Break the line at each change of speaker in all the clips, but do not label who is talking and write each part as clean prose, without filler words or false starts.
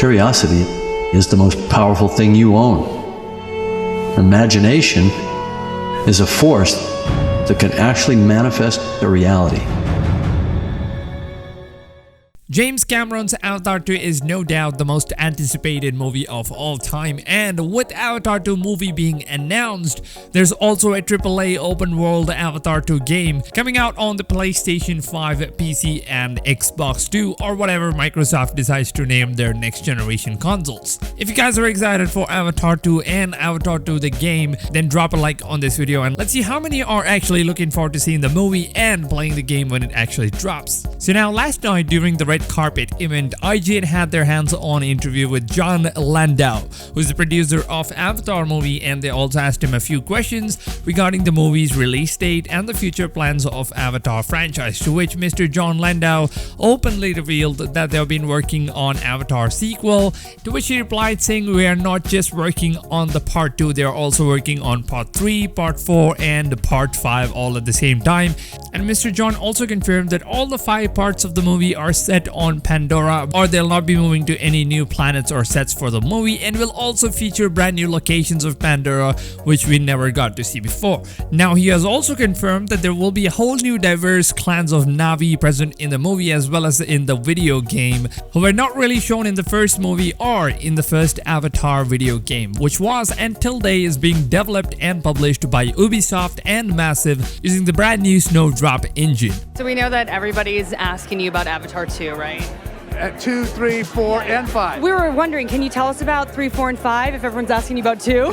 curiosity is the most powerful thing you own. Imagination is a force that can actually manifest the reality.
James Cameron's Avatar 2 is no doubt the most anticipated movie of all time, and with Avatar 2 movie being announced, there's also a AAA open world Avatar 2 game coming out on the PlayStation 5, PC and Xbox 2, or whatever Microsoft decides to name their next generation consoles. If you guys are excited for Avatar 2 and Avatar 2 the game, then drop a like on this video and let's see how many are actually looking forward to seeing the movie and playing the game when it actually drops. So now, last night during the red carpet event, IGN had their hands-on interview with Jon Landau, who's the producer of Avatar movie, and they also asked him a few questions regarding the movie's release date and the future plans of Avatar franchise, to which Mr. Jon Landau openly revealed that they've been working on Avatar sequel, to which he replied saying, "We are not just working on the part 2, they are also working on part 3, part 4 and part 5 all at the same time." And Mr. Jon also confirmed that all the 5 parts of the movie are set on Pandora, or they'll not be moving to any new planets or sets for the movie, and will also feature brand new locations of Pandora which we never got to see before. Now, he has also confirmed that there will be a whole new diverse clans of Na'vi present in the movie as well as in the video game, who were not really shown in the first movie or in the first Avatar video game, which was and till today is being developed and published by Ubisoft and Massive using the brand new Snowdrop engine.
So we know that everybody's asking you about Avatar 2, right?
At 2, 3, 4, and 5.
We were wondering, can you tell us about 3, 4, and 5 if everyone's asking you about 2?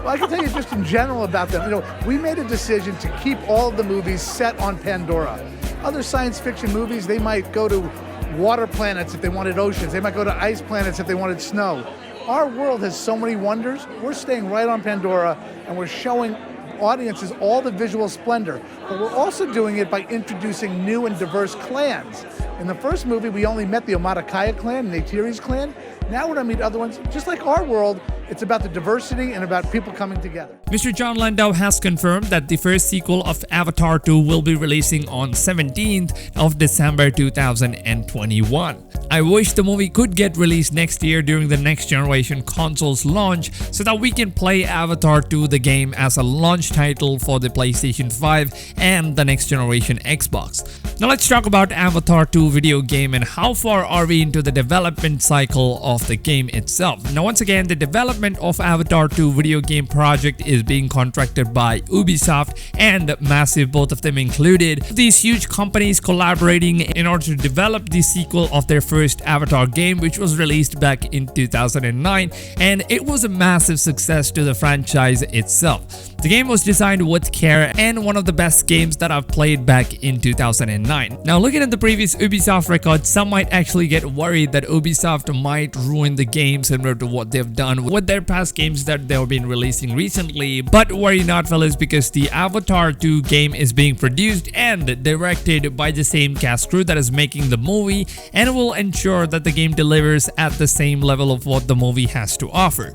Well, I can tell you just in general about them. You know, we made a decision to keep all of the movies set on Pandora. Other science fiction movies, they might go to water planets if they wanted oceans. They might go to ice planets if they wanted snow. Our world has so many wonders. We're staying right on Pandora, and we're showing audiences all the visual splendor, but we're also doing it by introducing new and diverse clans. In the first movie, we only met the Omaticaya clan and the Neytiri's clan. Now we're going to meet other ones. Just like our world, it's about the diversity and about people coming together.
Mr. Jon Landau has confirmed that the first sequel of Avatar 2 will be releasing on 17th of December 2021. I wish the movie could get released next year during the next generation consoles launch so that we can play Avatar 2 the game as a launch title for the PlayStation 5 and the next generation Xbox. Now let's talk about Avatar 2 video game and how far are we into the development cycle of the game itself. Now once again, the development of Avatar 2 video game project is being contracted by Ubisoft and Massive, both of them included. These huge companies collaborating in order to develop the sequel of their first Avatar game, which was released back in 2009, and it was a massive success to the franchise itself. The game was designed with care and one of the best games that I've played back in 2009. Now looking at the previous Ubisoft records, some might actually get worried that Ubisoft might ruin the game similar to what they've done with their past games that they've been releasing recently. But worry not, fellas, because the Avatar 2 game is being produced and directed by the same cast crew that is making the movie, and will ensure that the game delivers at the same level of what the movie has to offer.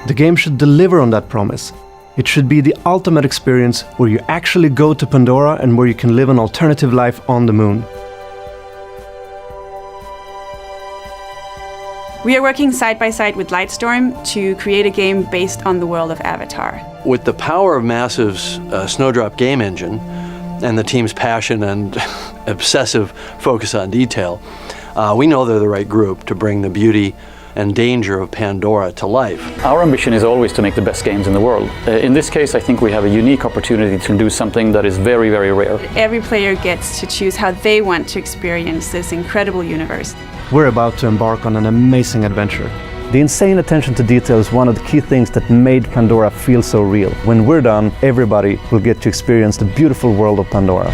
The game should deliver on that promise. It should be the ultimate experience where you actually go to Pandora and where you can live an alternative life on the moon.
We are working side by side with Lightstorm to create a game based on the world of Avatar.
With the power of Massive's Snowdrop game engine and the team's passion and obsessive focus on detail, we know they're the right group to bring the beauty and danger of Pandora to life.
Our ambition is always to make the best games in the world. In this case, I think we have a unique opportunity to do something that is very, very rare.
Every player gets to choose how they want to experience this incredible universe.
We're about to embark on an amazing adventure. The insane attention to detail is one of the key things that made Pandora feel so real. When we're done, everybody will get to experience the beautiful world of Pandora.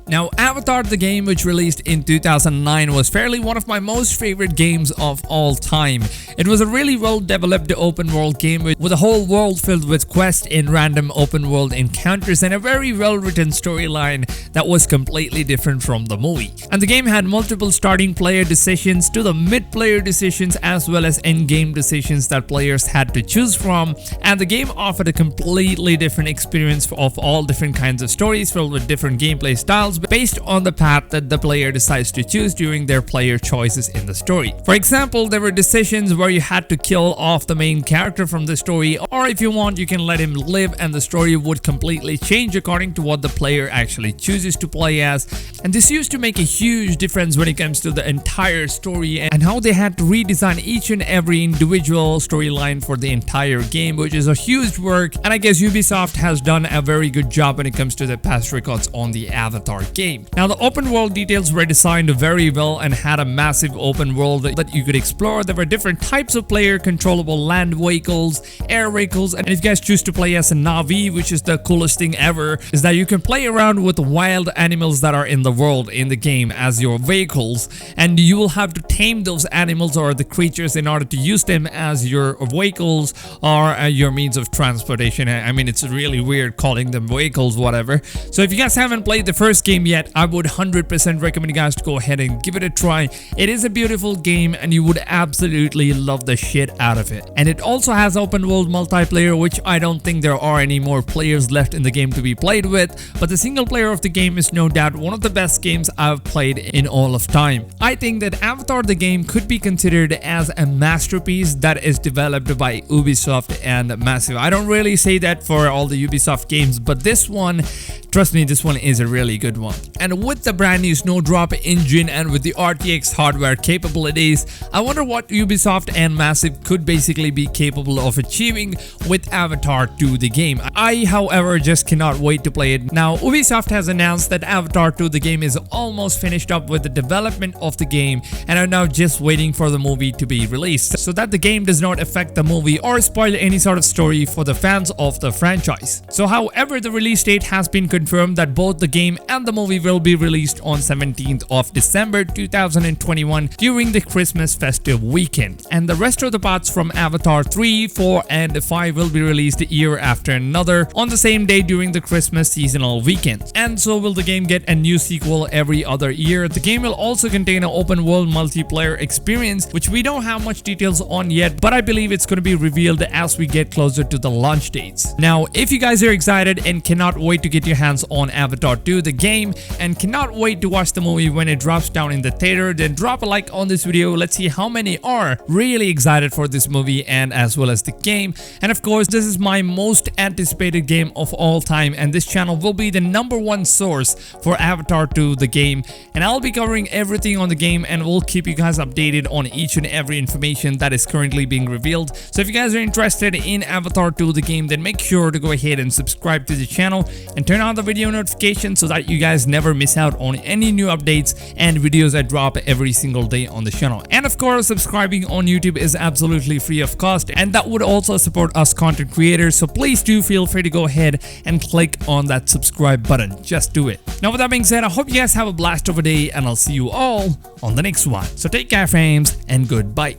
Now, Avatar the game, which released in 2009, was fairly one of my most favorite games of all time. It was a really well developed open world game with a whole world filled with quests and random open world encounters, and a very well written storyline that was completely different from the movie. And the game had multiple starting player decisions to the mid player decisions as well as end game decisions that players had to choose from, and the game offered a completely different experience of all different kinds of stories filled with different gameplay styles based on the path that the player decides to choose during their player choices in the story. For example, there were decisions where you had to kill off the main character from the story, or if you want, you can let him live and the story would completely change according to what the player actually chooses to play as. And this used to make a huge difference when it comes to the entire story and how they had to redesign each and every individual storyline for the entire game, which is a huge work. And I guess Ubisoft has done a very good job when it comes to the past records on the Avatar game. Now, the open world details were designed very well and had a massive open world that you could explore. There were different types of player controllable land vehicles, air vehicles, and if you guys choose to play as a Navi, which is the coolest thing ever, is that you can play around with wild animals that are in the world in the game as your vehicles, and you will have to tame those animals or the creatures in order to use them as your vehicles or your means of transportation. I mean, it's really weird calling them vehicles, whatever. So if you guys haven't played the first game yet, I would 100% recommend you guys to go ahead and give it a try. It is a beautiful game and you would absolutely love the shit out of it. And it also has open world multiplayer, which I don't think there are any more players left in the game to be played with, but the single player of the game is no doubt one of the best games I've played in all of time. I think that Avatar the game could be considered as a masterpiece that is developed by Ubisoft and Massive. I don't really say that for all the Ubisoft games, but this one, trust me, this one is a really good one. And with the brand new Snowdrop engine and with the RTX hardware capabilities, I wonder what Ubisoft and Massive could basically be capable of achieving with Avatar 2 the game. I, however, just cannot wait to play it. Now, Ubisoft has announced that Avatar 2 the game is almost finished up with the development of the game and are now just waiting for the movie to be released so that the game does not affect the movie or spoil any sort of story for the fans of the franchise. So however, the release date has been confirmed that both the game and the movie will be released on 17th of December 2021 during the Christmas festive weekend. And the rest of the parts from Avatar 3, 4 and 5 will be released a year after another on the same day during the Christmas seasonal weekend. And so will the game get a new sequel every other year. The game will also contain an open world multiplayer experience, which we don't have much details on yet, but I believe it's going to be revealed as we get closer to the launch dates. Now, if you guys are excited and cannot wait to get your hands on Avatar 2 the game and cannot wait to watch the movie when it drops down in the theater, then drop a like on this video. Let's see how many are really excited for this movie and as well as the game. And of course, this is my most anticipated game of all time, and this channel will be the #1 source for Avatar 2 the game, and I'll be covering everything on the game and we'll keep you guys updated on each and every information that is currently being revealed. So if you guys are interested in Avatar 2 the game, then make sure to go ahead and subscribe to the channel and turn on the video notifications so that you guys never miss out on any new updates and videos I drop every single day on the channel. And of course, subscribing on YouTube is absolutely free of cost, and that would also support us content creators, so please do feel free to go ahead and click on that subscribe button. Just do it. Now with that being said, I hope you guys have a blast of a day and I'll see you all on the next one. So take care, frames, and goodbye.